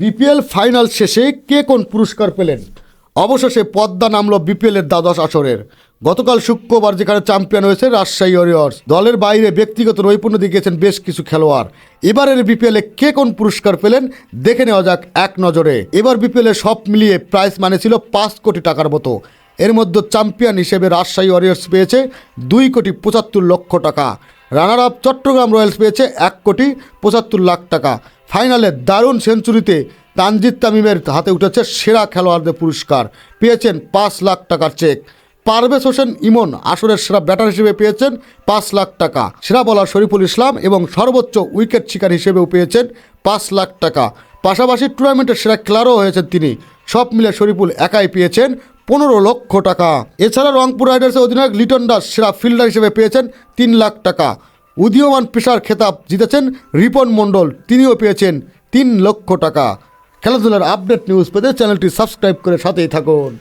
BPL final শেষে কে কোন পুরস্কার পেলেন? অবশেষে পদ্মা নামলো বিপিএলের দ্বাদশ আসরের। গতকাল শুক্রবার যেখানে চ্যাম্পিয়ন হয়েছে রাজশাহী ওয়ারিয়র্স, দলের বাইরে ব্যক্তিগত নৈপুণ্য দেখিয়েছেন বেশ কিছু খেলোয়াড়। এবারের বিপিএলে কে কোন পুরস্কার পেলেন দেখে নেওয়া যাক এক নজরে। এবার বিপিএলে সব মিলিয়ে প্রাইস মানে ছিল 5 কোটি টাকার মতো। এর মধ্যে চ্যাম্পিয়ন হিসেবে রাজশাহী ওয়ারিয়র্স পেয়েছে 2,75,00,000 টাকা। রানার আপ চট্টগ্রাম রয়্যালস পেয়েছে 1,75,00,000 টাকা। ফাইনালে দারুণ সেঞ্চুরিতে তানজিদ তামিমের হাতে উঠেছে সেরা খেলোয়াড়দের পুরস্কার, পেয়েছেন 5 লাখ টাকার চেক। পারভেজ হোসেন ইমন আসরের সেরা ব্যাটার হিসেবে পেয়েছেন 5 লাখ টাকা। সেরা বোলার শরীফুল ইসলাম এবং সর্বোচ্চ উইকেট শিকার হিসেবেও পেয়েছেন 5 লাখ টাকা। পাশাপাশি টুর্নামেন্টের সেরা খেলোয়াড়ও হয়েছেন তিনি। সব মিলে শরীফুল একাই পেয়েছেন 15 লক্ষ টাকা। এছাড়া রংপুর রাইডার্সের অধিনায়ক লিটন দাস সেরা ফিল্ডার হিসেবে পেয়েছেন 3 লাখ টাকা। উদীয়মান পেসার খেতাব জিতেছেন রিপন মণ্ডল, তিনিও পেয়েছেন 3 লক্ষ টাকা। খেলাধুলার আপডেট নিউজ পেতে চ্যানেলটি সাবস্ক্রাইব করে সাথেই থাকুন।